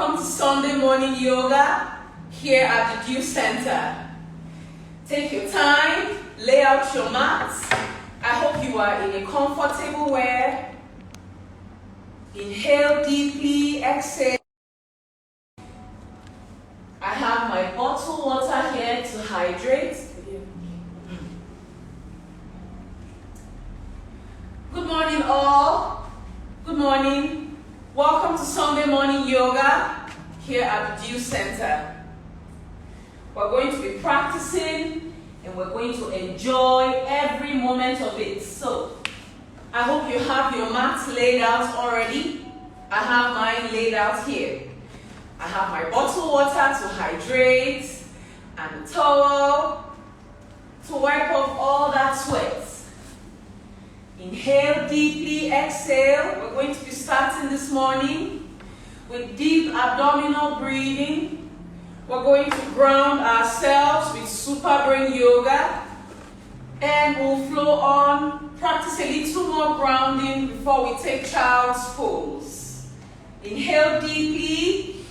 Welcome to Sunday morning yoga here at the Dew Center. Take your time, lay out your mats. I hope you are in a comfortable wear. Inhale deeply, exhale. I have my bottled water here to hydrate. Good morning all. Good morning. Welcome to Sunday morning yoga here at the Dew Center. We're going to be practicing and we're going to enjoy every moment of it. So, I hope you have your mats laid out already. I have mine laid out here. I have my bottled water to hydrate and a towel to wipe off all that sweat. Inhale deeply, exhale. We're going to be starting this morning with deep abdominal breathing. We're going to ground ourselves with super brain yoga, and we'll flow on, practice a little more grounding before we take child's pose. Inhale deeply,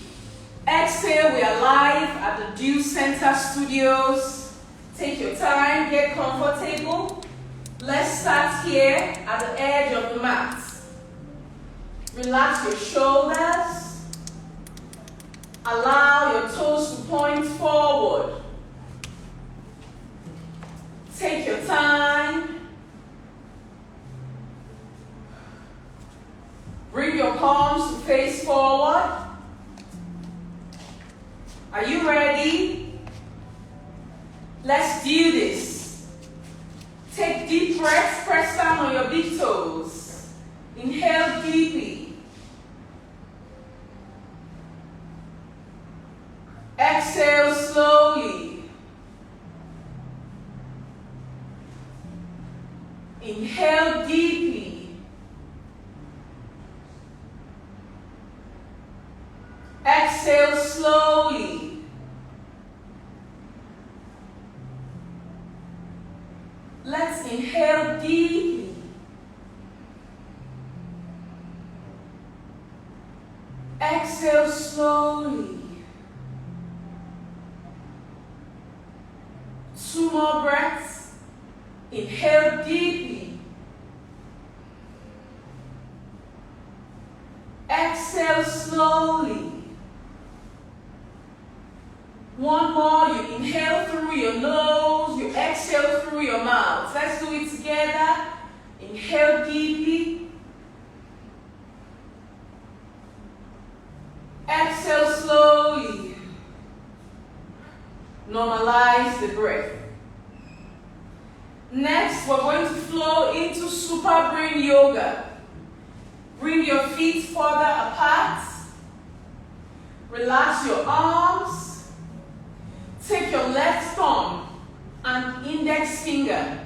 exhale. We are live at the Dew Center Studios. Take your time, get comfortable. Let's start here at the edge of the mat. Relax your shoulders. Allow your toes to point forward. Take your time. Bring your palms to face forward. Are you ready? Let's do this. Take deep breaths, press down on your big toes. Inhale deeply. Exhale slowly. Inhale deeply. Exhale slowly. Let's inhale deeply. Exhale slowly. 2 more breaths. Inhale deeply. Exhale slowly. 1 more. You inhale through your nose. You exhale through your mouth. Let's do it together. Inhale deeply. Exhale slowly. Normalize the breath. Next, we're going to flow into super brain yoga. Bring your feet further apart. Relax your arms. Take your left thumb and index finger.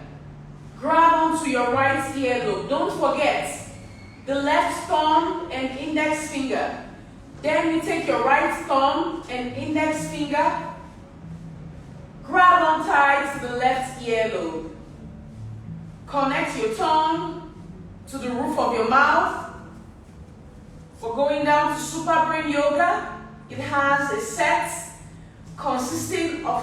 Grab onto your right earlobe. Don't forget the left thumb and index finger. Then you take your right thumb and index finger. Grab on tight to the left earlobe. Connect your tongue to the roof of your mouth. We're going down to super brain yoga. It has a set consisting of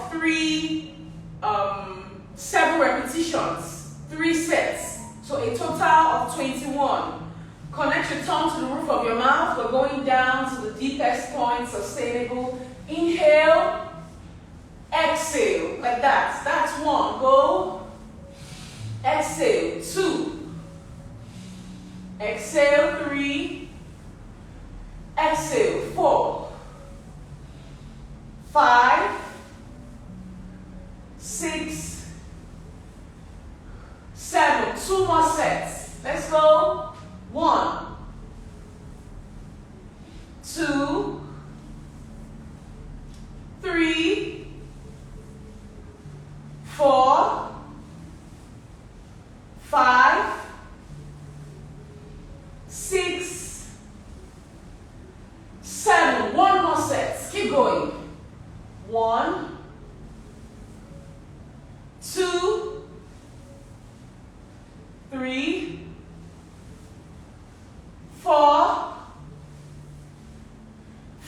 7 repetitions, 3 sets, so a total of 21. Connect your tongue to the roof of your mouth. We're going down to the deepest point, sustainable. Inhale, exhale, like that. That's 1. Go. Exhale, 2. Exhale, 3. Exhale, 4. 5, 6, 7. 2 more sets. Let's go. 1, 2, 3, 4, 5, 6, 7. 1 more set. Keep going. 1, 2, 3, 4,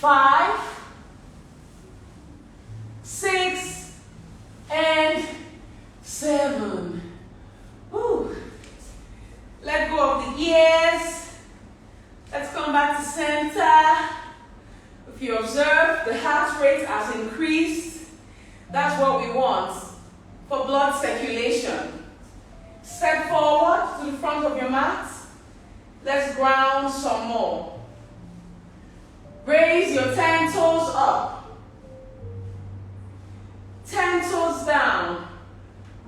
5, 6, and 7. Woo. Let go of the ears. Let's come back to center. If you observe, the heart rate has increased. That's what we want for blood circulation. Step forward to the front of your mat. Let's ground some more. Raise your 10 toes up. 10 toes down.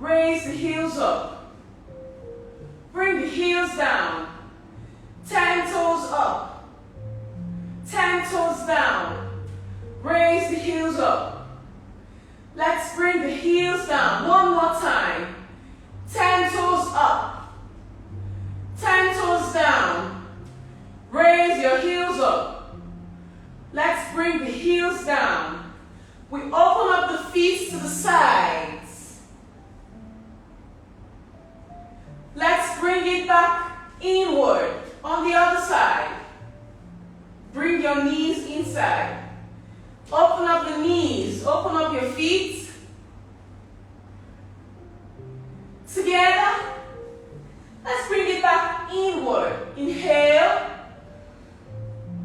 Raise the heels up. Bring the heels down. 10 toes up. 10 toes down. Raise the heels up. Let's bring the heels down. One more time. 10 toes up. 10 toes down. Raise your heels up. Let's bring the heels down. We open up the feet to the sides. Let's bring it back inward on the other side. Bring your knees inside. Open up the knees. Open up your feet. Together. Let's bring it back inward. Inhale.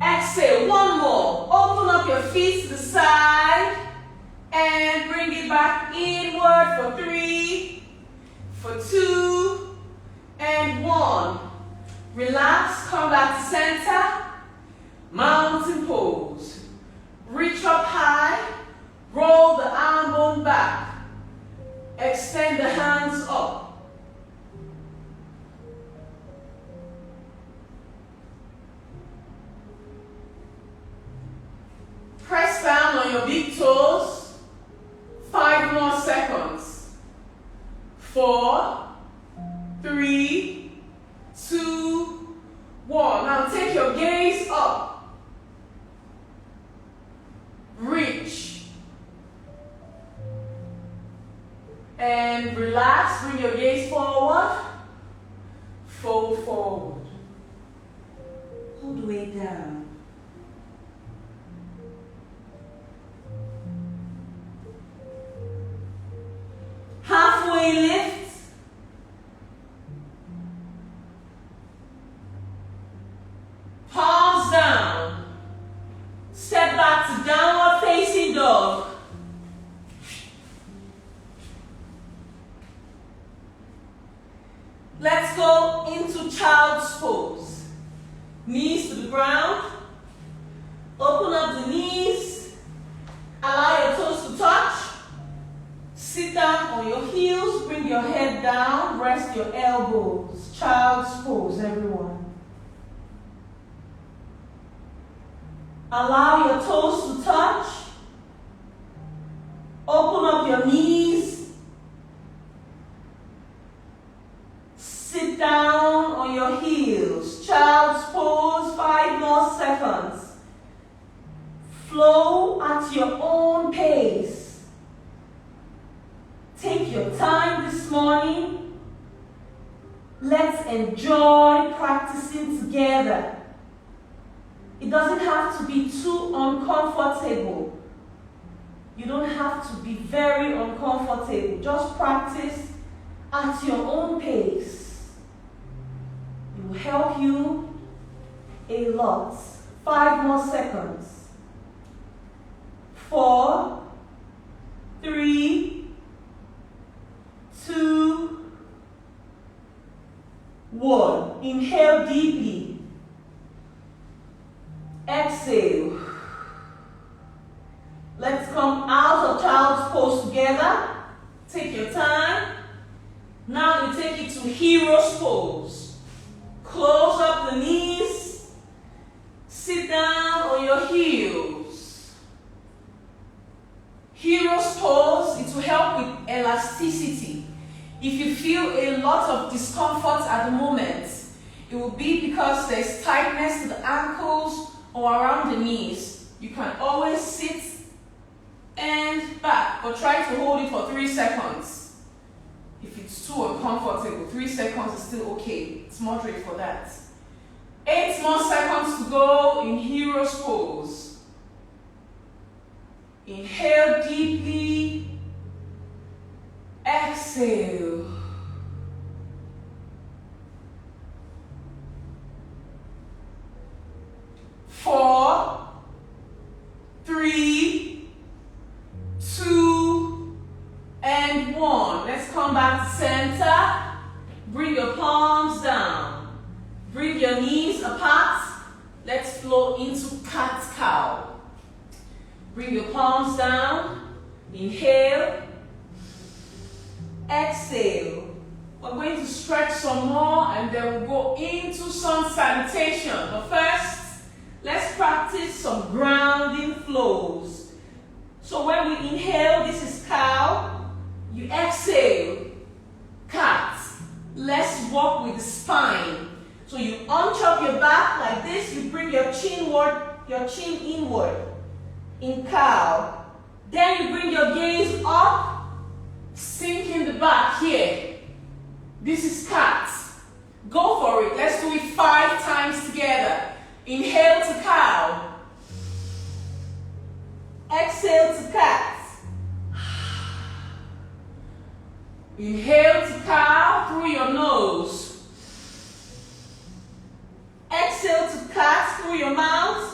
Exhale. One more. Open up your feet to the side. And bring it back inward for 3, for 2, and 1. Relax. Come back to center. Mountain pose. Reach up high. Roll the arm bone back. Extend the hands up. Press down on your big toes. 5 more seconds. 4, 3, 2, 1. Now take your gaze up. Reach. And relax. Bring your gaze forward. Fold forward. All the way down. Halfway lift. Palms down. Step back to downward facing dog. Let's go into child's pose. Knees to the ground. Open up the knees. Allow your toes to touch. Sit down on your heels. Bring your head down. Rest your elbows. Child's pose, everyone. Allow your toes to touch. Open up your knees. Sit down on your heels. Child's pose, 5 more seconds. Flow at your own pace. Take your time this morning. Let's enjoy practicing together. It doesn't have to be too uncomfortable. You don't have to be very uncomfortable. Just practice at your own pace. It will help you a lot. 5 more seconds. 4, 3, 2, 1. Inhale deeply. Exhale. Let's come out of child's pose together. Take your time. Now you take it to hero's pose. Close up the knees. Sit down on your heels. Hero's pose, it will help with elasticity. If you feel a lot of discomfort at the moment, it will be because there's tightness to the ankles or around the knees. You can always sit and back, but try to hold it for 3 seconds. If it's too uncomfortable, 3 seconds is still okay. It's moderate for that. 8 more seconds to go in hero's pose. Inhale deeply. Exhale. Four, three, two, and one. Let's come back to center. Bring your palms down. Bring your knees apart. Let's flow into cat-cow. Bring your palms down. Inhale. Exhale. We're going to stretch some more and then we'll go into sun salutation. But first, let's practice some grounding flows. So when we inhale, this is cow. You exhale, cat. Let's walk with the spine. So you hunch up your back like this. You bring your chin inward in cow. Then you bring your gaze up, sink in the back here. This is cat. Go for it. Let's do it 5 times together. Inhale to cow. Exhale to cat. Inhale to cow through your nose. Exhale to cat through your mouth.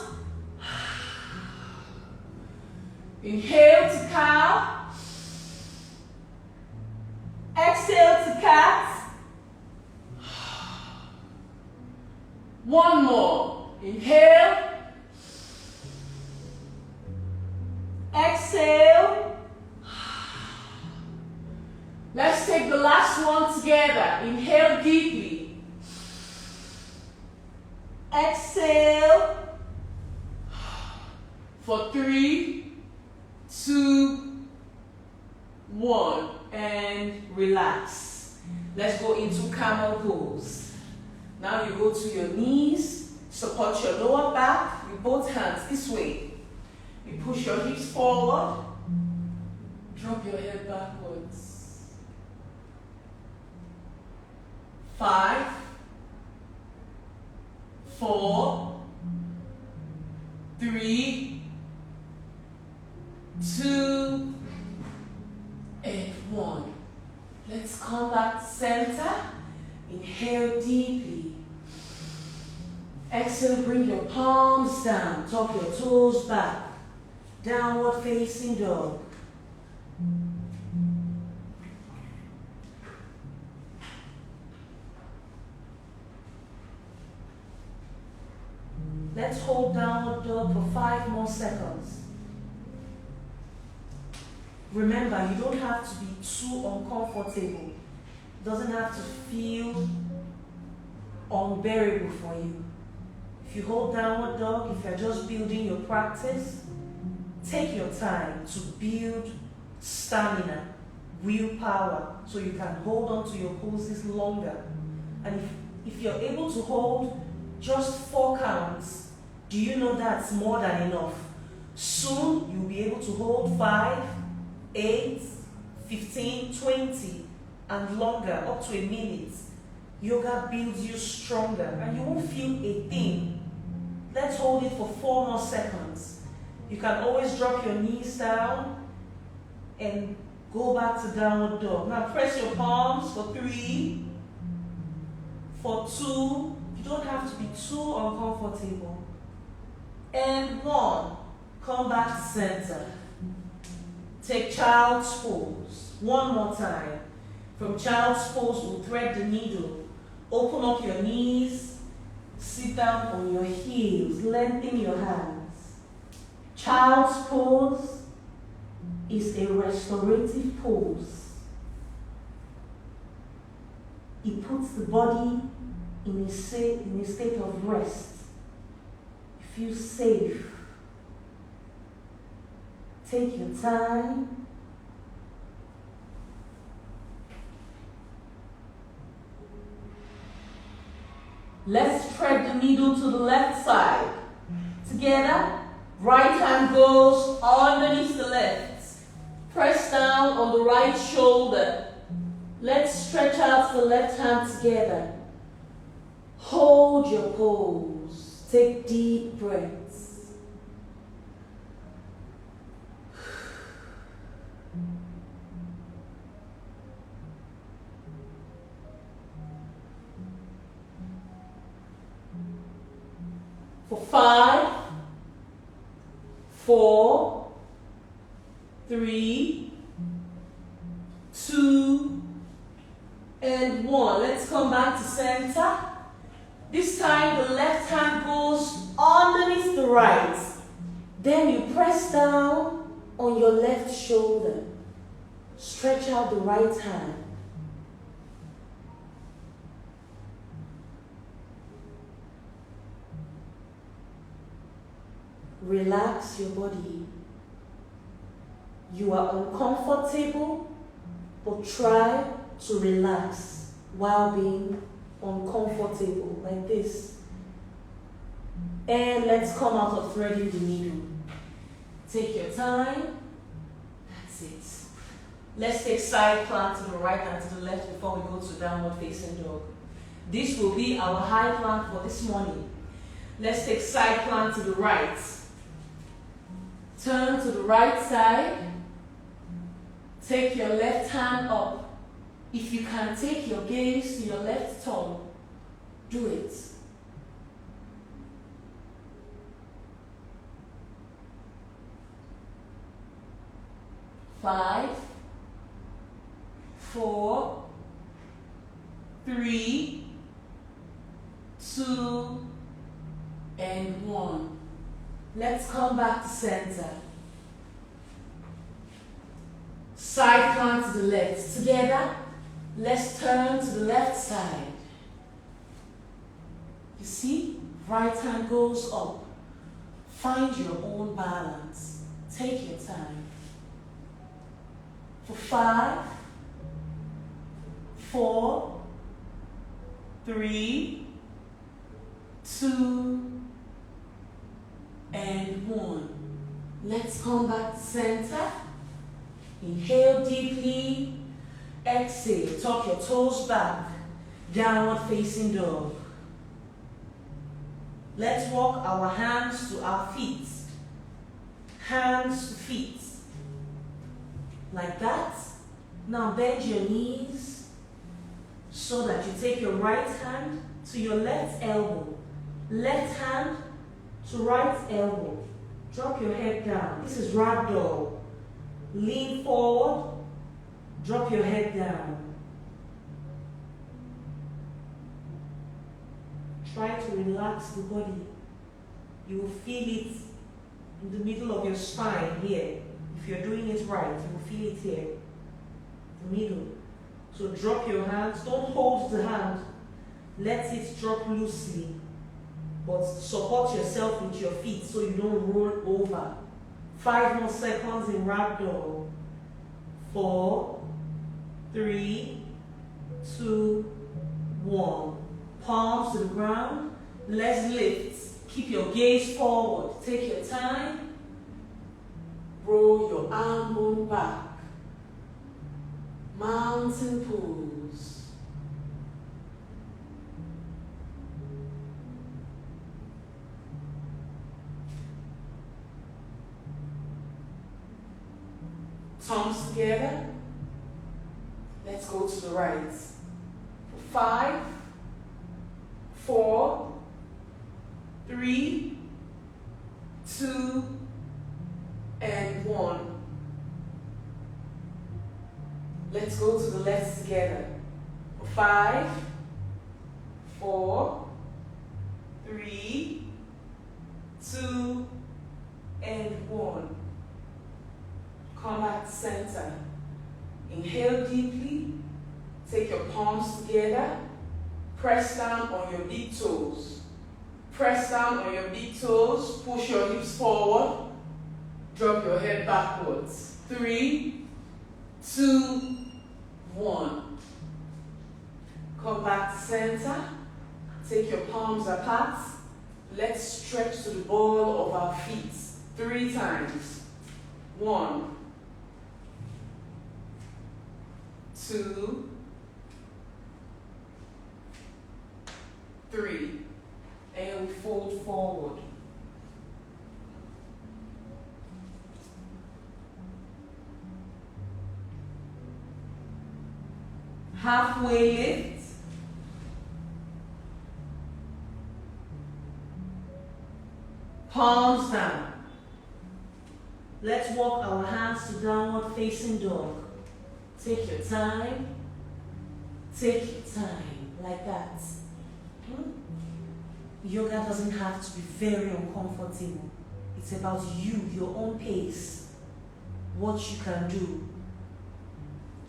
Inhale to cow. Exhale to cat. One more. Inhale. Exhale. Let's take the last one together. Inhale deeply. Exhale. For 3, 2, 1. And relax. Let's go into camel pose. Now you go to your knees, support your lower back with both hands this way. You push your hips forward, drop your head backwards. 5, 4, 3, 2, and 1. Let's come back to center. Inhale deeply. Exhale, bring your palms down. Tuck your toes back. Downward facing dog. Let's hold downward dog for 5 more seconds. Remember, you don't have to be too uncomfortable. It doesn't have to feel unbearable for you. If you hold downward dog, if you're just building your practice, take your time to build stamina, willpower, so you can hold on to your poses longer. And if you're able to hold just 4 counts, do you know that's more than enough? Soon, you'll be able to hold 5, 8, 15, 20, and longer, up to a minute. Yoga builds you stronger and you won't feel a thing. Let's hold it for 4 more seconds. You can always drop your knees down and go back to downward dog. Now press your palms for 3, for 2. You don't have to be too uncomfortable. And 1. Come back to center. Take child's pose. 1 more time. From child's pose, we'll thread the needle. Open up your knees. Sit down on your heels. Lengthen your hands. Child's pose is a restorative pose. It puts the body in a state of rest. You feel safe. Take your time. Let's thread the needle to the left side. Together, right hand goes underneath the left. Press down on the right shoulder. Let's stretch out the left hand together. Hold your pose. Take deep breaths. For 5, 4, 3, 2, and 1. Let's come back to center. This time the left hand goes underneath the right. Then you press down on your left shoulder. Stretch out the right hand. Relax your body. You are uncomfortable, but try to relax while being uncomfortable, like this. And let's come out of threading the needle. Take your time. That's it. Let's take side plank to the right and to the left before we go to downward facing dog. This will be our high plank for this morning. Let's take side plank to the right. Turn to the right side. Take your left hand up. If you can take your gaze to your left toe, do it. Five, 4, 3, 2, and 1. Let's come back to center. Side plank to the left. Together, let's turn to the left side. You see, right hand goes up. Find your own balance. Take your time. For 5, 4, 3, 2, and 1. Let's come back to center. Inhale deeply. Exhale. Tuck your toes back. Downward facing dog. Let's walk our hands to our feet. Hands to feet. Like that. Now bend your knees so that you take your right hand to your left elbow. Left hand to right elbow. Drop your head down. This is ragdoll. Lean forward. Drop your head down. Try to relax the body. You will feel it in the middle of your spine here. If you're doing it right, you will feel it here. The middle. So drop your hands. Don't hold the hand. Let it drop loosely. But support yourself with your feet so you don't roll over. 5 more seconds in ragdoll. 4, 3, 2, 1. Palms to the ground. Let's lift. Keep your gaze forward. Take your time. Roll your arm bone back. Mountain pose. Thumbs together. Let's go to the right. 5, 4, 3, 2, and 1. Let's go to the left together. 5, 4, 3, 2, and 1. Come back to center. Inhale deeply. Take your palms together. Press down on your big toes. Press down on your big toes. Push your hips forward. Drop your head backwards. 3, 2, 1. Come back to center. Take your palms apart. Let's stretch to the ball of our feet 3 times. 1, 2, 3. And we fold forward. Halfway lift. palms down. Let's walk our hands to downward facing dog. Take your time. Take your time, like that. Yoga doesn't have to be very uncomfortable. It's about you, your own pace, what you can do.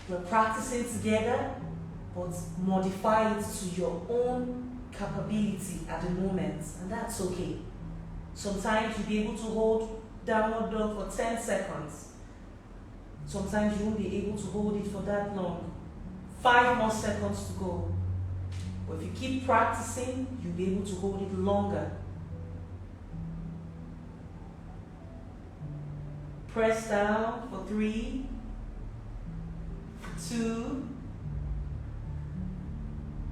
We're practicing together, but modify it to your own capability at the moment, and that's okay. Sometimes you'll be able to hold downward dog for 10 seconds. Sometimes you won't be able to hold it for that long. 5 more seconds to go. But if you keep practicing, you'll be able to hold it longer. Press down for 3, 2,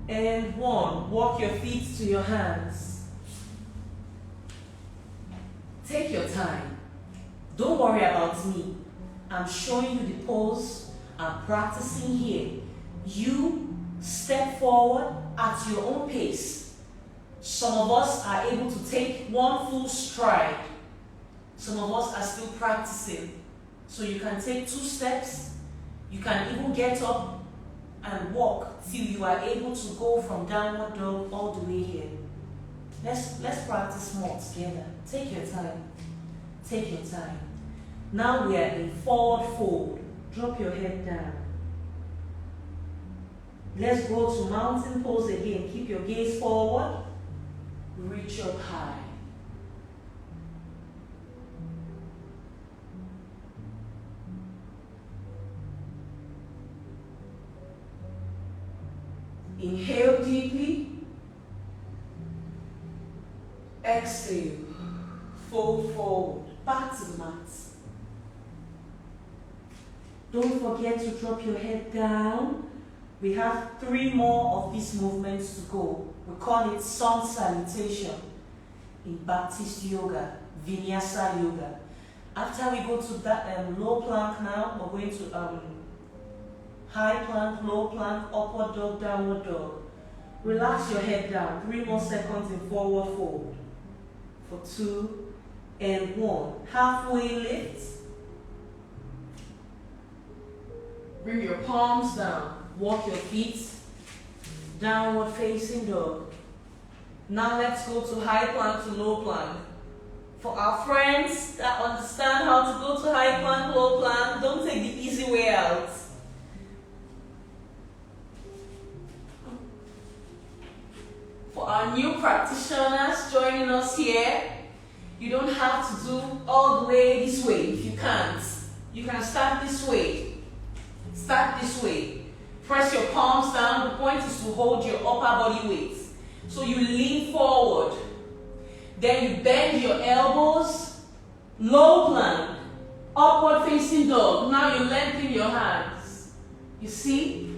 and 1. Walk your feet to your hands. Take your time. Don't worry about me. I'm showing you the pose. I'm practicing here. You step forward at your own pace. Some of us are able to take one full stride. Some of us are still practicing. So you can take 2 steps. You can even get up and walk till you are able to go from downward dog all the way here. Let's practice more together. Take your time. Take your time. Now we are in forward fold. Drop your head down. Let's go to mountain pose again. Keep your gaze forward. Reach up high. Inhale deeply. Exhale. Fold forward. Back to the mat. Don't forget to drop your head down. We have 3 more of these movements to go. We call it sun salutation in Baptist yoga, Vinyasa yoga. After we go to that low plank now, we're going to high plank, low plank, upward dog, downward dog. Relax your head down. 3 more seconds in forward fold. For 2 and 1. Halfway lift. Bring your palms down. Walk your feet. Downward facing dog. Now let's go to high plank to low plank. For our friends that understand how to go to high plank, low plank, don't take the easy way out. For our new practitioners joining us here, you don't have to do all the way this way if you can't. You can start this way. Start this way. Press your palms down. The point is to hold your upper body weight. So you lean forward. Then you bend your elbows. Low plank. Upward facing dog. Now you lengthen your hands. You see?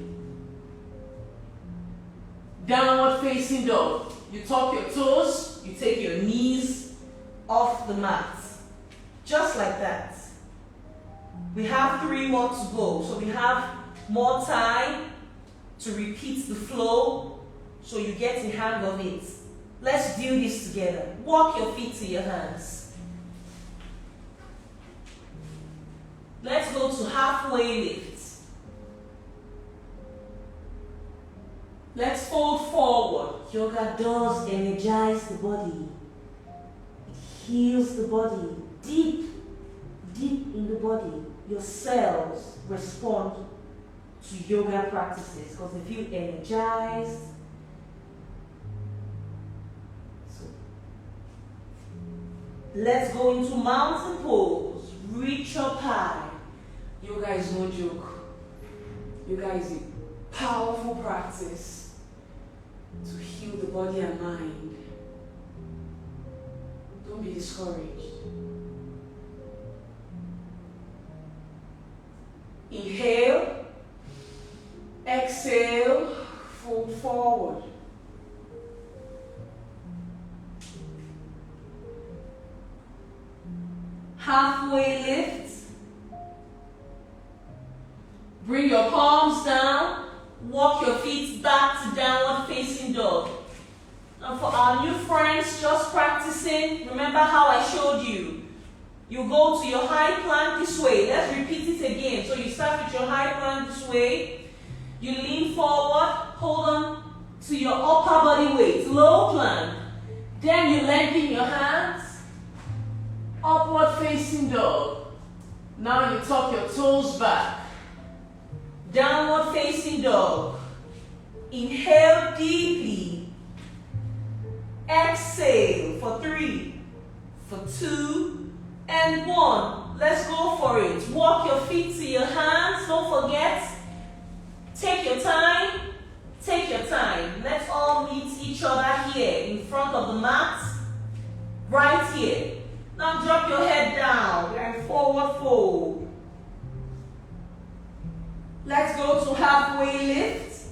Downward facing dog. You tuck your toes. You take your knees off the mat. Just like that. We have 3 more to go. So we have more time to repeat the flow so you get the hang of it. Let's do this together. Walk your feet to your hands. Let's go to halfway lift. Let's fold forward. Yoga does energize the body. It heals the body. Deep in the body, your cells respond to yoga practices because they feel energized. So, let's go into mountain pose. Reach up high. Yoga is no joke. Yoga is a powerful practice to heal the body and mind. Don't be discouraged. Inhale, exhale, fold forward. Halfway lift. Bring your palms down. Walk your feet back to downward facing dog. Now And for our new friends just practicing, remember how I showed you. You go to your high plank this way. Let's repeat it again. So you start with your high plank this way. You lean forward, hold on to your upper body weight, low plank. Then you lengthen your hands, upward facing dog. Now you tuck your toes back. Downward facing dog. Inhale deeply. Exhale for 3, for 2, and 1. Let's go for it. Walk your feet to your hands. Don't forget. Take your time. Take your time. Let's all meet each other here in front of the mat. Right here. Now drop your head down. We're in forward fold. Let's go to halfway lift.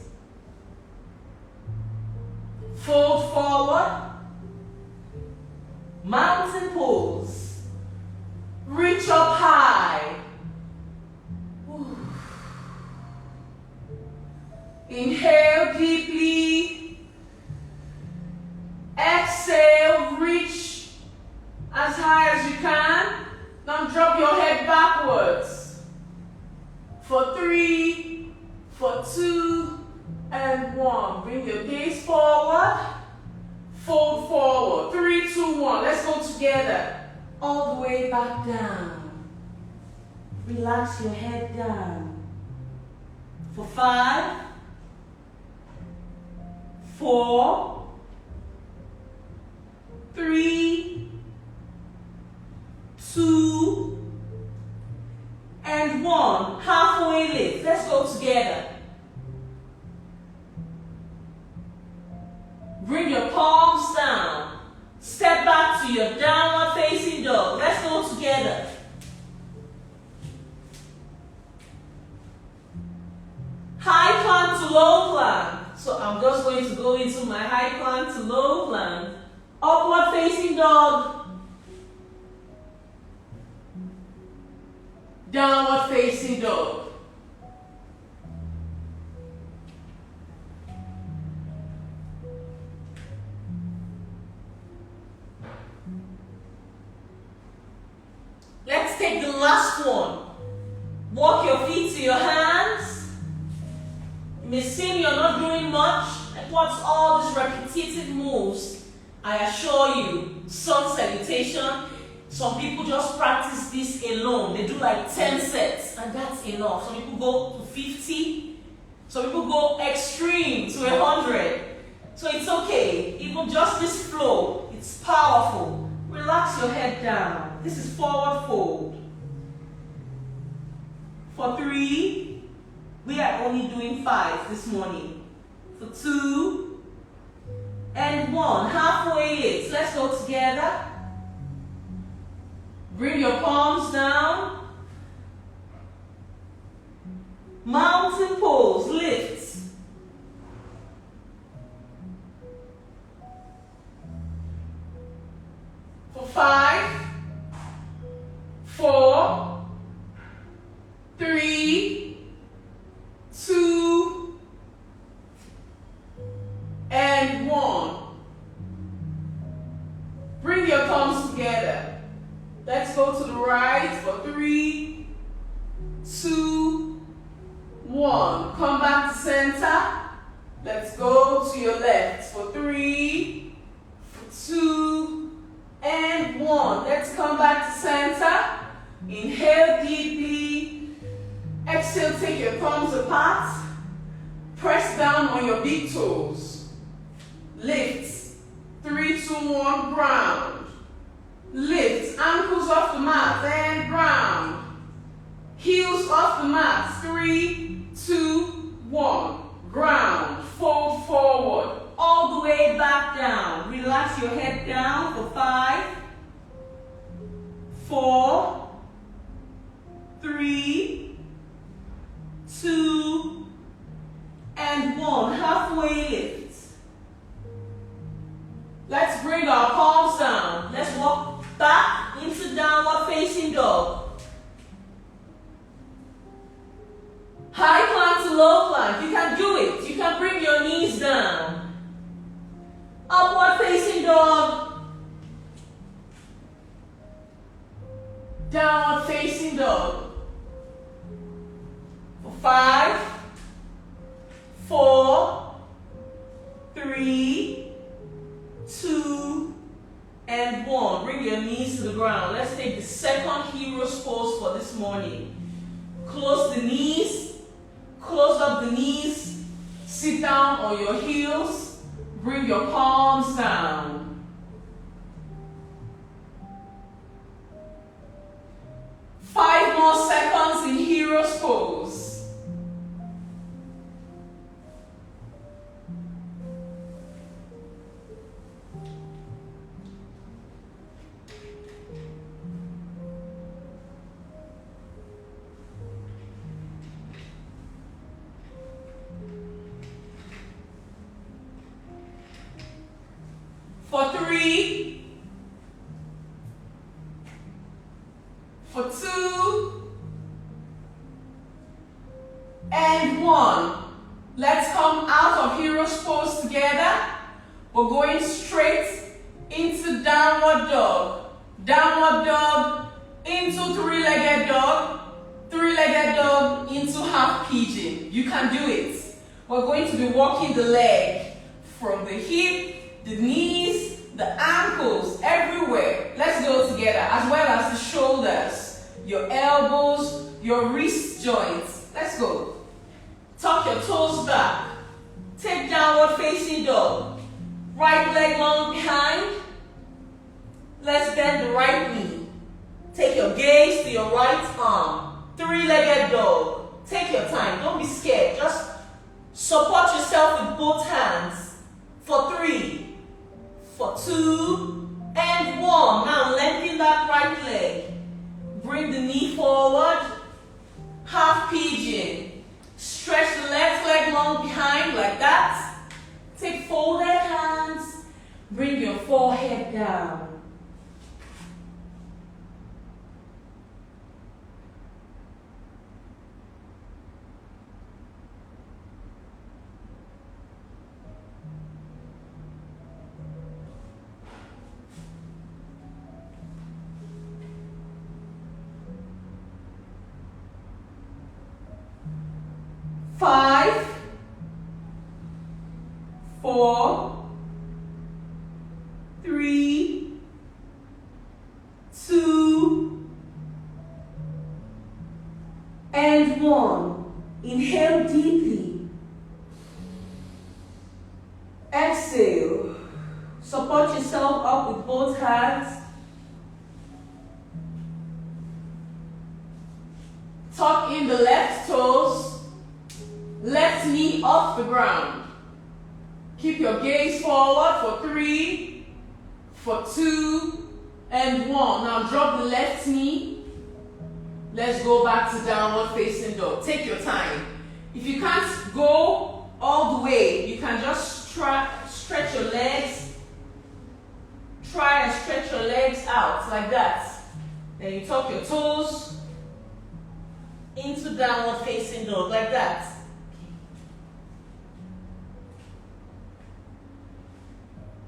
Fold forward. Mountain pose. Reach up high. Inhale deeply. Exhale, reach as high as you can. Now drop your head backwards. For 3, for 2, and 1. Bring your gaze forward. Fold forward. 3, 2, 1. Let's go together. All the way back down. Relax your head down. For 5, 4, 3, 2, and 1. Halfway lift. Let's go together. Bring your palms down. Step back to your downward facing dog. Let's go together. High plank to low plank. So I'm just going to go into my high plank to low plank. Upward facing dog. Downward facing dog. Let's take the last one. Walk your feet to your hands. It may seem you're not doing much. Like what's all these repetitive moves? I assure you, sun salutation. Some people just practice this alone. They do like 10 sets and that's enough. Some people go to 50. Some people go extreme to 100. So it's okay. Even just this flow, it's powerful. Relax your head down. This is forward fold. For 3, we are only doing 5 this morning. For 2, and 1. Halfway lift. Let's go together. Bring your palms down. Mountain pose. Lift. For 5, 4, 3, 2, and 1. Bring your palms together. Let's go to the right for 3, 2, 1. Come back to center. Let's go to your left for 3, for 2, and 1. Let's come back to center. Inhale deeply. Exhale, take your thumbs apart. Press down on your big toes. Lift. 3, 2, 1, ground. Lift, ankles off the mat, and ground. Heels off the mat, 3, 2, 1, ground. Fold forward, all the way back down. Relax your head down for 5, 4, 3, 2, and 1. Halfway lift. Let's bring our palms down. Let's walk back into downward facing dog. High plank to low plank. You can do it. You can bring your knees down. Upward Downward facing dog. For 5, 4, 3, 2, and 1. Bring your knees to the ground. Let's take the second hero's pose for this morning. Close the knees. Close up the knees. Sit down on your heels. Bring your palms down. 5 more seconds in hero's pose. For 3, for 2, and 1. Let's come out of hero's pose together. We're going straight into downward dog. Downward dog into three-legged dog. Three-legged dog into half pigeon. You can do it. We're going to be walking the leg from the hip, the knees, the ankles, everywhere. Let's go together, as well as the shoulders, your elbows, your wrist joints. Let's go. Tuck your toes back. Take downward facing dog. Right leg long behind. Let's bend the right knee. Take your gaze to your right arm. Three-legged dog. Take your time. Don't be scared. Just support yourself with both hands. For 3, for 2, and 1. Now lengthen that right leg. Bring the knee forward. Half pigeon. Stretch the left leg long behind like that. Take folded hands. Bring your forehead down. Five, 4, 3, 2, and 1. Inhale deeply. Exhale. Support yourself up with both hands. Tuck in the left toes. Left knee off the ground. Keep your gaze forward for 3, for 2, and 1. Now drop the left knee. Let's go back to downward facing dog. Take your time. If you can't go all the way, you can just stretch your legs. Try and stretch your legs out like that. Then you tuck your toes into downward facing dog like that.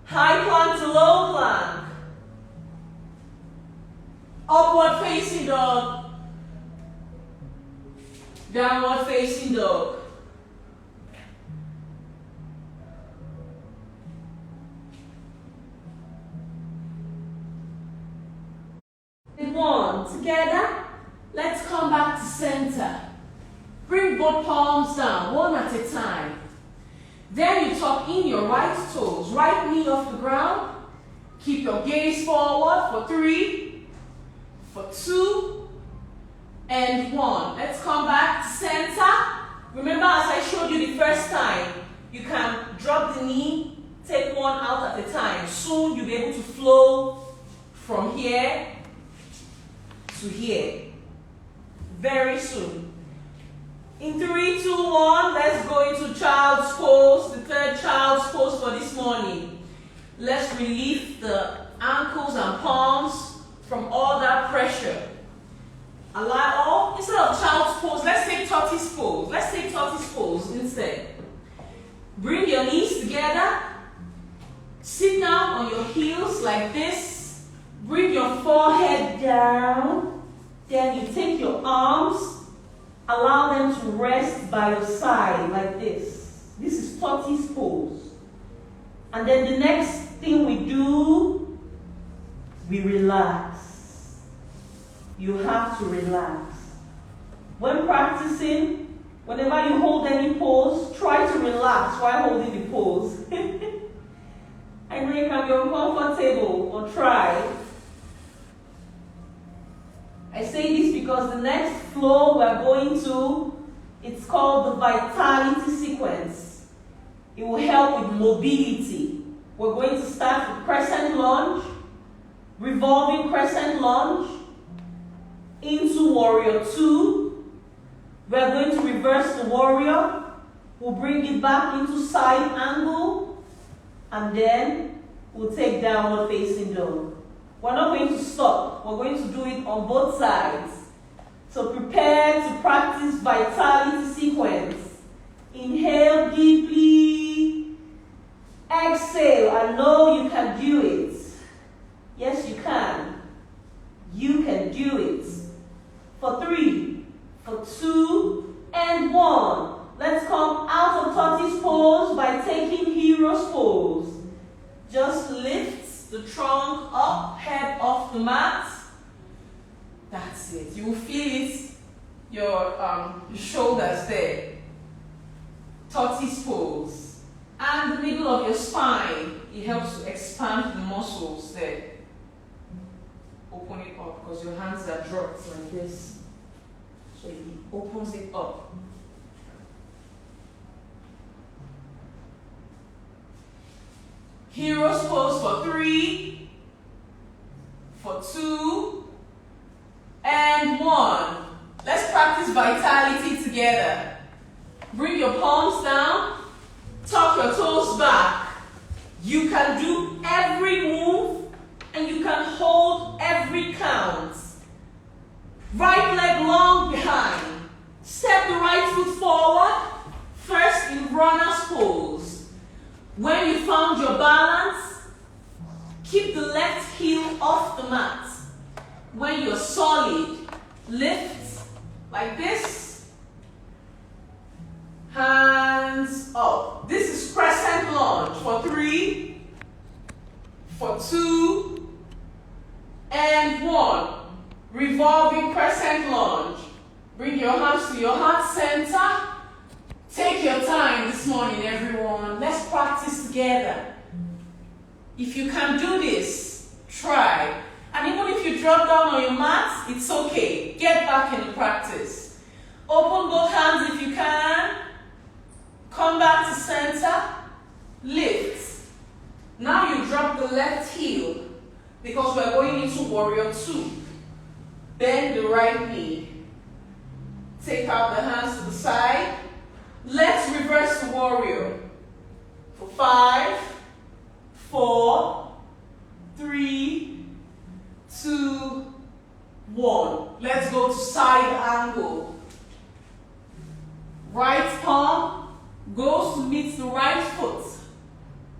High plank to low plank. Upward facing dog. Downward facing dog. And 1. Together. Let's come back to center. Bring both palms down, one at a time. Then you tuck in your right toes, right knee off the ground. Keep your gaze forward for 3, for 2, and 1. Let's come back to center. Remember, as I showed you the first time, you can drop the knee, take one out at a time. Soon you'll be able to flow from here to here. Very soon. In 3, 2, 1, let's go into child's pose, the third child's pose for this morning. Let's relieve the ankles and palms from all that pressure. Instead of child's pose, let's take tortoise pose. Let's take tortoise pose instead. Bring your knees together. Sit down on your heels like this. Bring your forehead down. Then you take your arms, allow them to rest by your side like this. This is tortoise pose. And then the next thing we do, we relax. You have to relax. When practicing, whenever you hold any pose, try to relax while holding the pose. I know you can be uncomfortable, but try. I say this because the next flow we're going to, it's called the vitality sequence. It will help with mobility. We're going to start with crescent lunge, revolving crescent lunge, into warrior 2. We're going to reverse the warrior. We'll bring it back into side angle, and then we'll take downward facing dog. We're not going to stop. We're going to do it on both sides. So prepare to practice vitality sequence. Inhale deeply. Exhale. I know you can do it. Yes, you can. You can do it. For 3, for 2, and 1. Let's come out of tortoise pose by taking hero's pose. Just lift the trunk up, head off the mat. That's it. You will feel it, your shoulders there. Tortoise pose. And the middle of your spine, it helps to expand the muscles there. Open it up because your hands are dropped like this. So it opens it up. Hero's pose for 3, for 2, and 1. Let's practice vitality together. Bring your palms down, tuck your toes back. You can do every move and you can hold every count. Right leg long behind. Step the right foot forward, first in runner's pose. When you found your balance, keep the left heel off the mat. When you're solid, lift like this. Hands up. This is crescent lunge for 3, for 2, and 1. Revolving crescent lunge. Bring your hands to your heart center. Take your time this morning, everyone. Let's practice together. If you can do this, try. And even if you drop down on your mat, it's okay. Get back in the practice. Open both hands if you can. Come back to center. Lift. Now you drop the left heel because we're going into warrior 2. Bend the right knee. Take out the hands to the side. Let's reverse the warrior for 5, 4, 3, 2, 1. Let's go to side angle. Right palm goes to meet the right foot.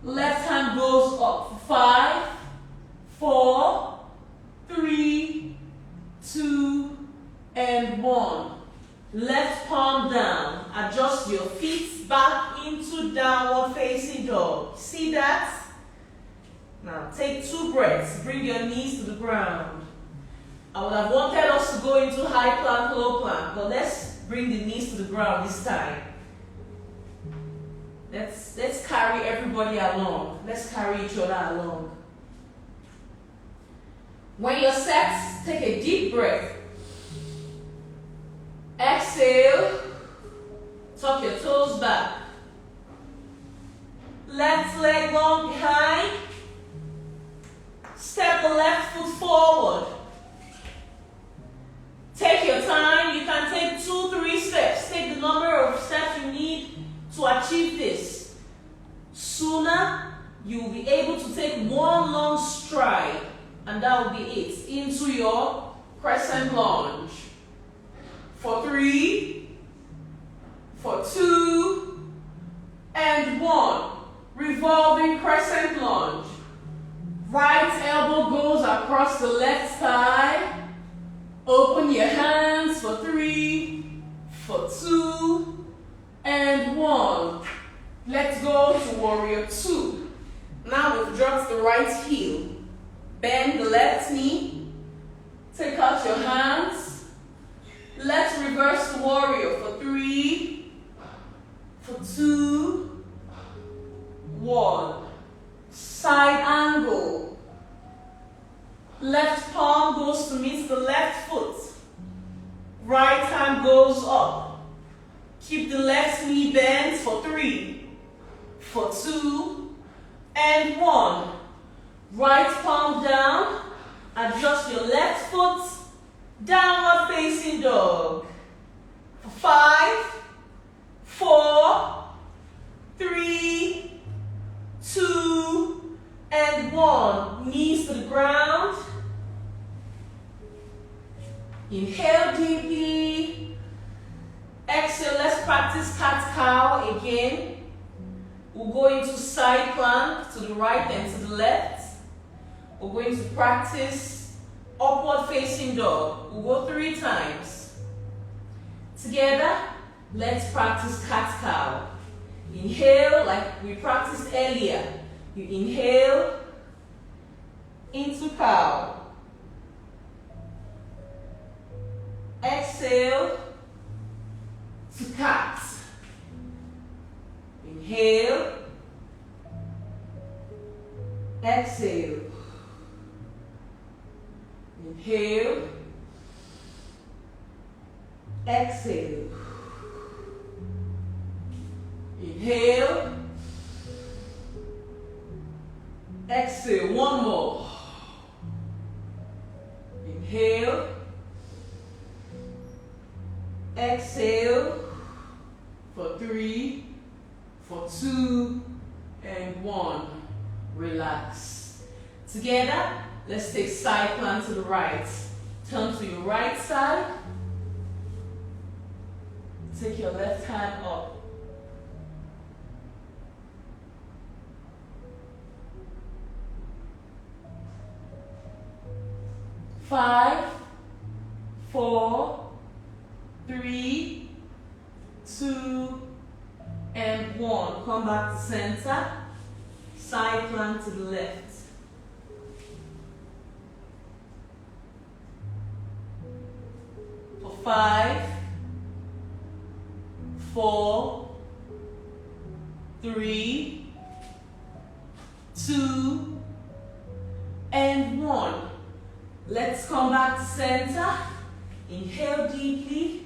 Left hand goes up. 5, 4, 3, 2, and 1. Left palm down. Adjust your feet back into downward facing dog. See that? Now take 2 breaths. Bring your knees to the ground. I would have wanted us to go into high plank, low plank, but let's bring the knees to the ground this time. Let's carry everybody along. Let's carry each other along. When you're set, take a deep breath. Exhale. Tuck your toes back. Left leg long behind. Step the left foot forward. Take your time. You can take 2, 3 steps. Take the number of steps you need to achieve this. Sooner, you will be able to take 1 long stride, and that will be it, into your crescent lunge. For 3, for 2, and 1. Revolving crescent lunge. Right elbow goes across the left thigh. Open your hands for 3, for 2, and 1. Let's go to warrior 2. Now we've dropped the right heel. Bend the left knee. Take out your hands. Let's reverse the warrior for 3, for 2, 1. Side angle. Left palm goes to meet the left foot. Right hand goes up. Keep the left knee bent for 3, for 2, and 1. Right palm down. Adjust your left foot. Downward facing dog. 5, 4, 3, 2, and 1. Knees to the ground. Inhale deeply. Exhale. Let's practice cat-cow again. We'll go into side plank to the right and to the left. We're going to practice upward facing dog. We'll go 3 times. Together, let's practice cat-cow. Inhale like we practiced earlier. You inhale into cow. Exhale to cat. Inhale. Exhale. Inhale. Exhale. Inhale. Exhale. One more. Inhale. Exhale for 3, for 2, and 1. Relax. Together, let's take side plank to the right. Turn to your right side. Take your left hand up. Five, 4, 3, 2, and 1. Come back to center. Side plank to the left. For 5, 4, 3, 2, and 1. Let's come back to center. Inhale deeply.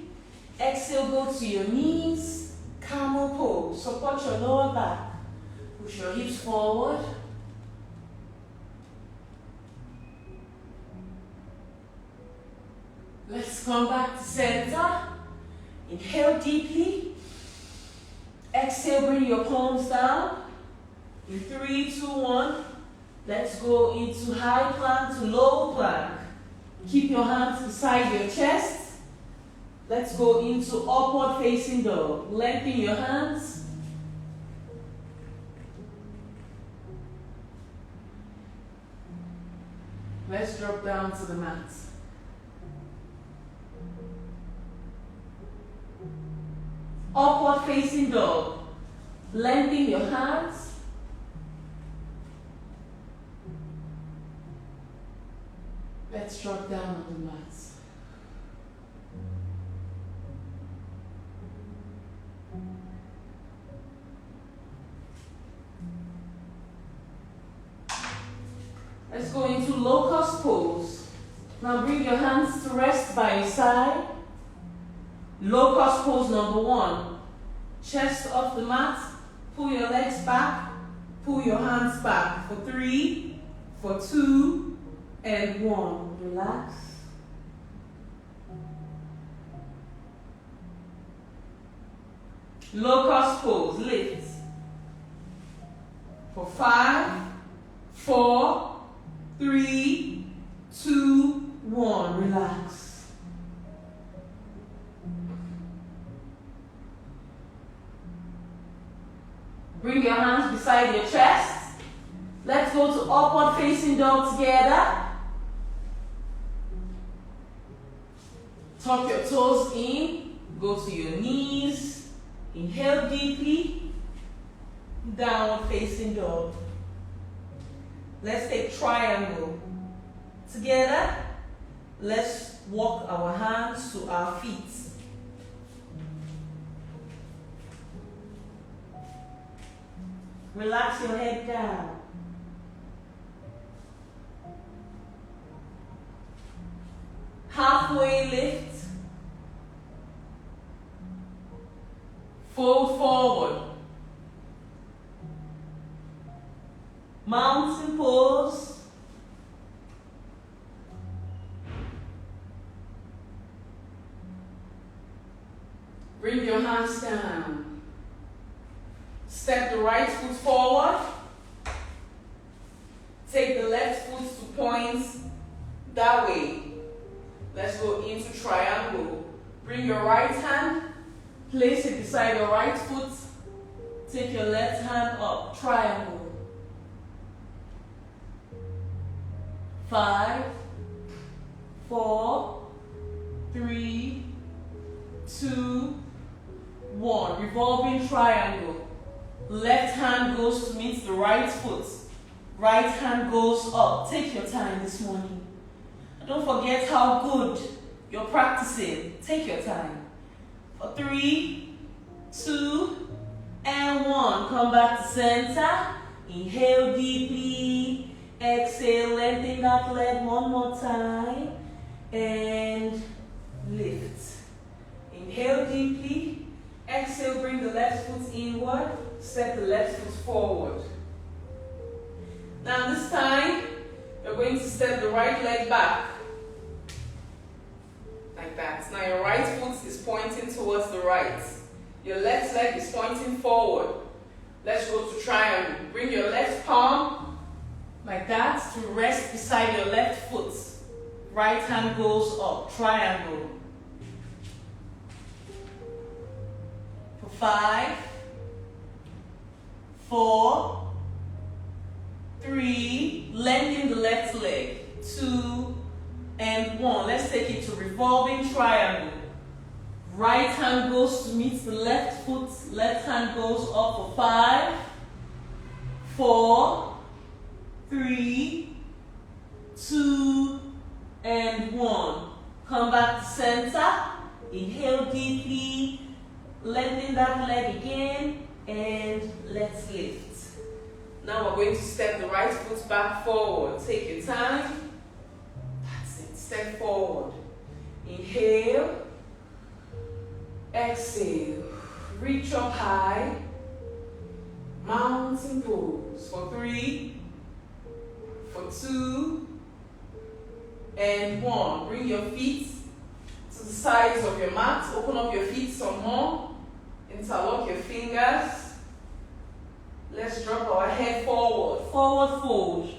Exhale, go to your knees. Camel pose. Support your lower back. Push your hips forward. Let's come back to center. Inhale deeply. Exhale, bring your palms down. In 3, 2, 1. Let's go into high plank to low plank. Keep your hands beside your chest. Let's go into upward facing dog. Lengthen your hands. Let's drop down to the mat. Upward facing dog. Lengthen your hands. Let's drop down on the mat. Let's go into locust pose. Now bring your hands to rest by your side. Locust pose number 1. Chest off the mat. Pull your legs back. Pull your hands back. For 3, for 2, and 1. Relax. Locust pose. Lift. For 5, 4, 3, 2, 1. Relax. Bring your hands beside your chest. Let's go to upward facing dog together. Tuck your toes in, go to your knees, inhale deeply, downward facing dog. Let's take triangle. Together, let's walk our hands to our feet. Relax your head down. Halfway lift. Fold forward. Mountain pose. Bring your hands down. Step the right foot forward. Take the left foot to point that way. Let's go into triangle. Bring your right hand. Place it beside your right foot. Take your left hand up. Triangle. 5, 4, 3, 2, 1. Revolving triangle. Left hand goes to meet the right foot. Right hand goes up. Take your time this morning. Don't forget how good you're practicing. Take your time. For 3, 2, and 1. Come back to center. Inhale deeply. Exhale, lengthen that leg one more time. And lift. Inhale deeply. Exhale, bring the left foot inward. Step the left foot forward. Now this time, you're going to step the right leg back. Like that. Now your right foot is pointing towards the right. Your left leg is pointing forward. Let's go to triangle. Bring your left palm, like that, to rest beside your left foot. Right hand goes up. Triangle. For 5, 4, 3, lengthen the left leg. 2, and 1. Let's take it to revolving triangle. Right hand goes to meet the left foot. Left hand goes up for 5, 4, 3, 2, and 1. Come back to center. Inhale deeply. Lengthen that leg again. And let's lift. Now we're going to step the right foot back forward. Take your time. That's it. Step forward. Inhale. Exhale. Reach up high. Mountain pose. For 3, for 2, and 1. Bring your feet to the sides of your mat. Open up your feet some more. Interlock your fingers. Let's drop our head forward. Forward fold.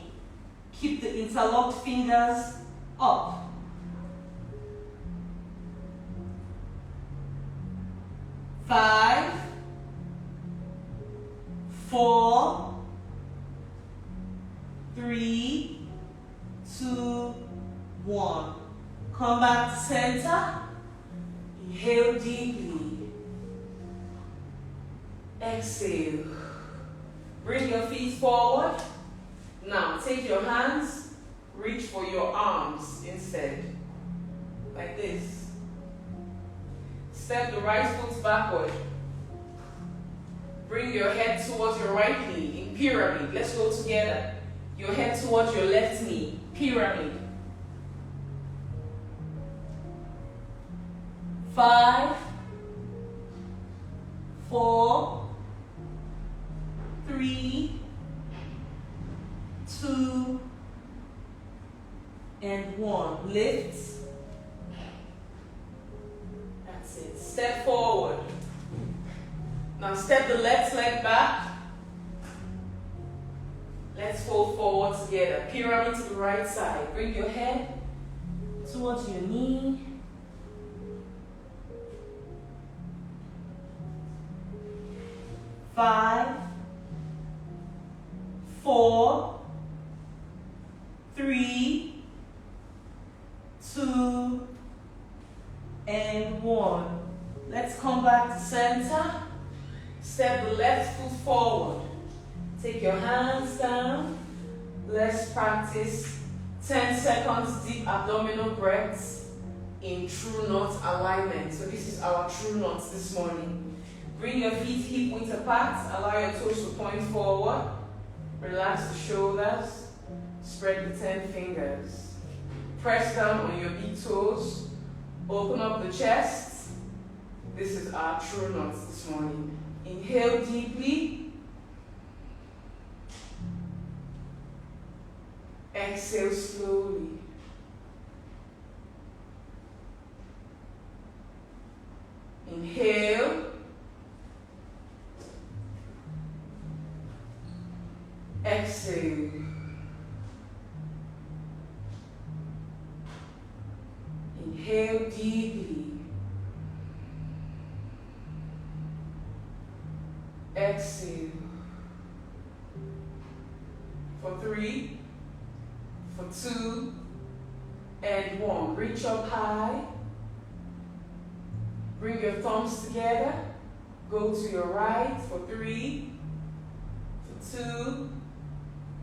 Keep the interlocked fingers up. 5, 4, 3, 2, 1. Come back to center. Inhale deeply. Exhale. Bring your feet forward. Now take your hands, reach for your arms instead. Like this. Step the right foot backward. Bring your head towards your right knee in pyramid. Let's go together. Your head towards your left knee. Pyramid. 5, 4, 3, 2, and 1. Lift. That's it. Step forward. Now step the left leg back. Let's fold forward together. Pyramid to the right side. Bring your head towards your knee. 5, 4, 3, 2, and 1. Let's come back to center. Step the left foot forward. Take your hands down. Let's practice 10 seconds deep abdominal breaths in true knot alignment. So this is our true knots this morning. Bring your feet hip width apart. Allow your toes to point forward. Relax the shoulders. Spread the 10 fingers. Press down on your big toes. Open up the chest. This is our true knots this morning. Inhale deeply. Exhale slowly. Inhale. Exhale. Inhale deeply. Exhale. For 3, for 2, and 1. Reach up high. Bring your thumbs together. Go to your right for 3, for 2,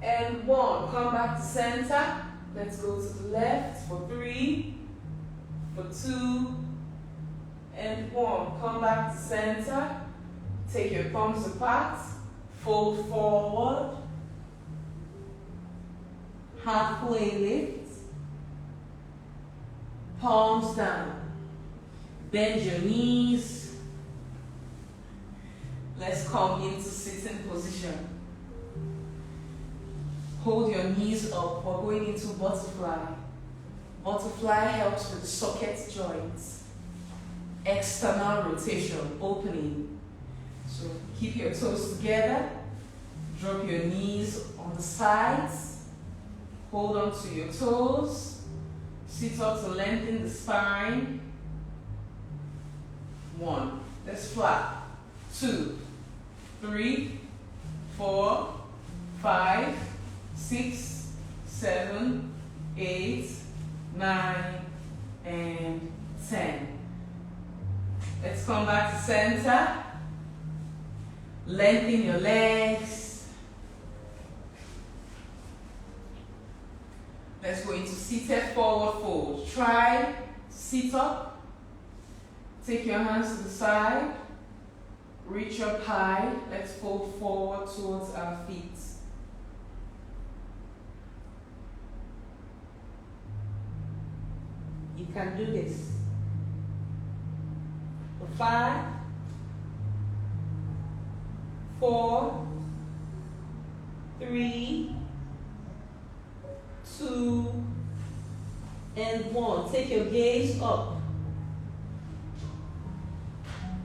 and 1. Come back to center. Let's go to the left for 3, for 2, and 1. Come back to center. Take your thumbs apart. Fold forward. Halfway lift. Palms down. Bend your knees. Let's come into sitting position. Hold your knees up. We're going into butterfly. Butterfly helps with the socket joints. External rotation, opening. So keep your toes together. Drop your knees on the sides. Hold on to your toes. Sit up to lengthen the spine. 1. Let's flat. 2, 3, 4, 5, 6, 7, 8, 9, and 10. Let's come back to center. Lengthen your legs. Let's go into seated forward fold. Try sit up. Take your hands to the side. Reach up high. Let's fold forward towards our feet. You can do this. For 5, 4, 3, 2, and 1. Take your gaze up.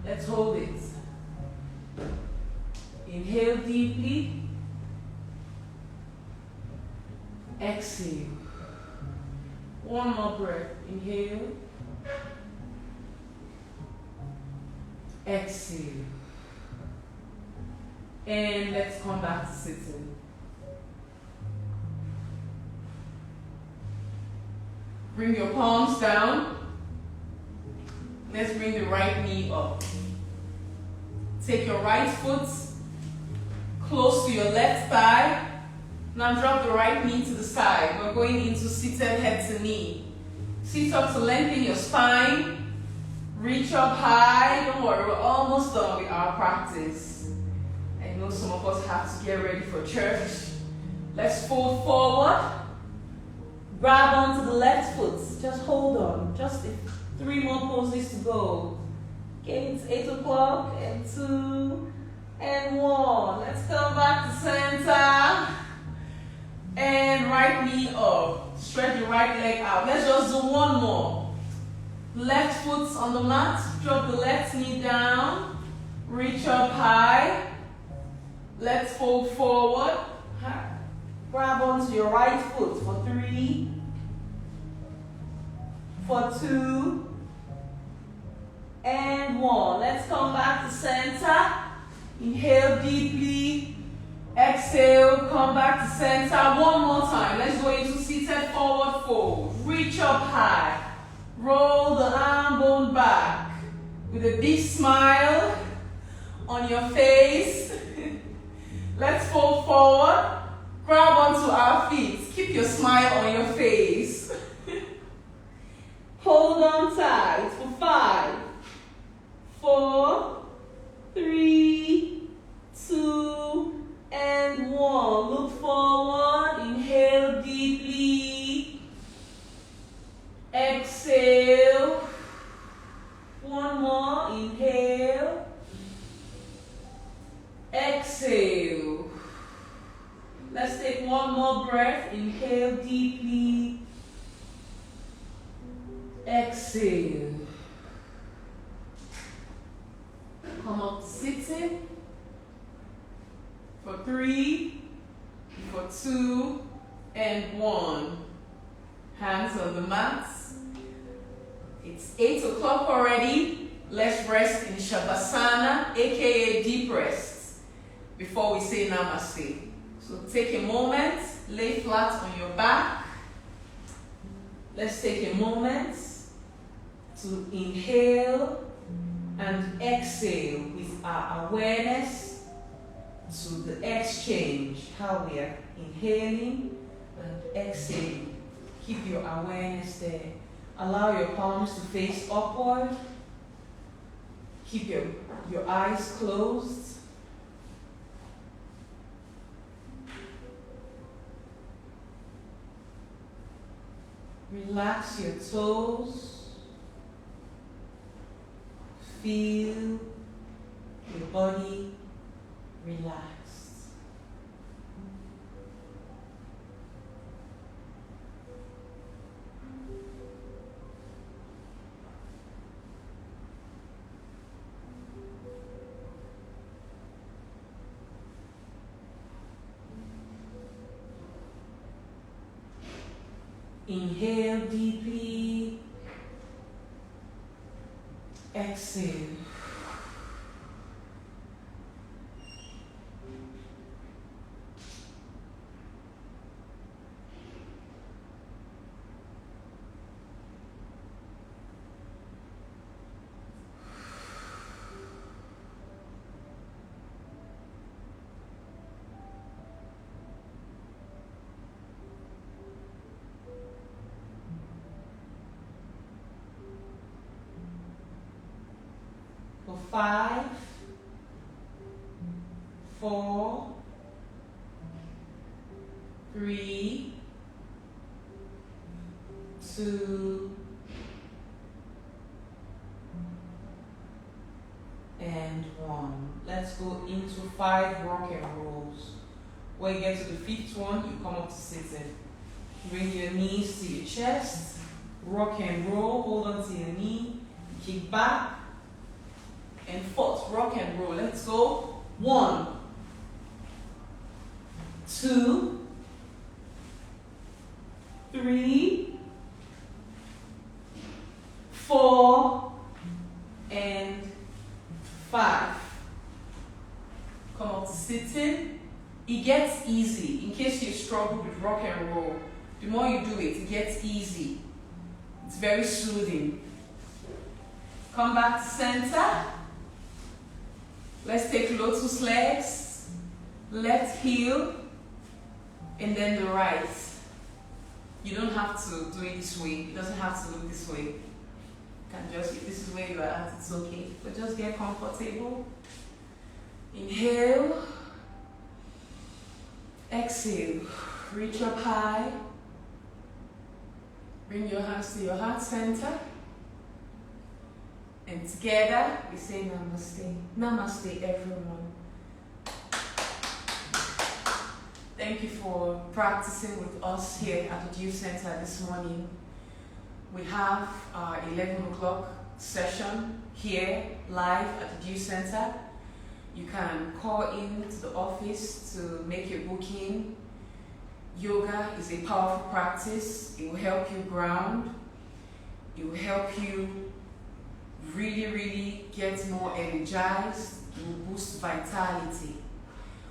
Let's hold it. Inhale deeply. Exhale. One more breath. Inhale. Exhale. And let's come back to sitting. Bring your palms down. Let's bring the right knee up. Take your right foot close to your left thigh. Now drop the right knee to the side. We're going into seated head to knee. Sit up to lengthen your spine. Reach up high. Don't worry, we're almost done with our practice. I know some of us have to get ready for church. Let's fold forward. Grab onto the left foot. Just hold on. Just 3 more poses to go. Okay, it's 8 o'clock and 2 and 1. Let's come back to center. And right knee up. Stretch the right leg out. Let's just do 1 more. Left foot on the mat. Drop the left knee down. Reach up high. Let's fold forward. Grab onto your right foot for 3, for 2, and 1. Let's come back to center. Inhale deeply. Exhale, come back to center. 1 more time. Let's go into seated forward fold. Reach up high. Roll the arm bone back with a big smile on your face. Let's fold forward. Grab onto our feet. Keep your smile on your face. Hold on tight for 5, 4, 3, 2, and 1. Look forward. Inhale deeply. Exhale. One more. Inhale. Exhale. Let's take one more breath. Inhale deeply. Exhale. Come up sitting. For 3, for 2, and 1. Hands on the mat. It's 8 o'clock already. Let's rest in Shavasana, aka deep rest, before we say Namaste. So take a moment, lay flat on your back. Let's take a moment to inhale and exhale with our awareness to the exchange, how we are inhaling and exhaling. Keep your awareness there. Allow your palms to face upward. Keep your eyes closed. Relax your toes. Feel your body relaxed. Inhale deeply. Exhale. For 5, 4, 3, 2, and 1. Let's go into 5 rock and rolls. When you get to the 5th one, you come up to sitting. Bring your knees to your chest. Rock and roll. Hold on to your knee. Kick back. And 4th, rock and roll. Let's go. 1, 2, 3, 4, and 5. Come up to sitting. It gets easy. In case you struggle with rock and roll, the more you do it, it gets easy. It's very soothing. Come back to center. Let's take lotus legs, left heel, and then the right. You don't have to do it this way. It doesn't have to look this way. You can just, if this is where you are at, it's okay. But just get comfortable. Inhale. Exhale. Reach up high. Bring your hands to your heart center. And together, we say Namaste. Namaste, everyone. Thank you for practicing with us here at the Dew Center this morning. We have our 11 o'clock session here, live at the Dew Center. You can call in to the office to make your booking. Yoga is a powerful practice. It will help you ground. It will help you really get more energized. It will boost vitality.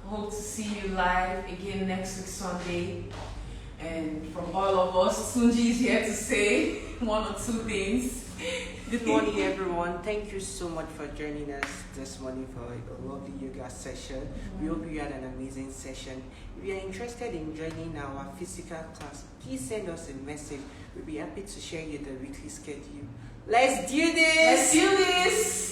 I hope to see you live again next week Sunday. And from all of us, Sunji is here to say one or two things. Good morning, everyone. Thank you so much for joining us this morning for a lovely yoga session. We hope you had an amazing session. If you are interested in joining our physical class, please send us a message. We'll be happy to share you the weekly schedule. Let's do this! Let's do this!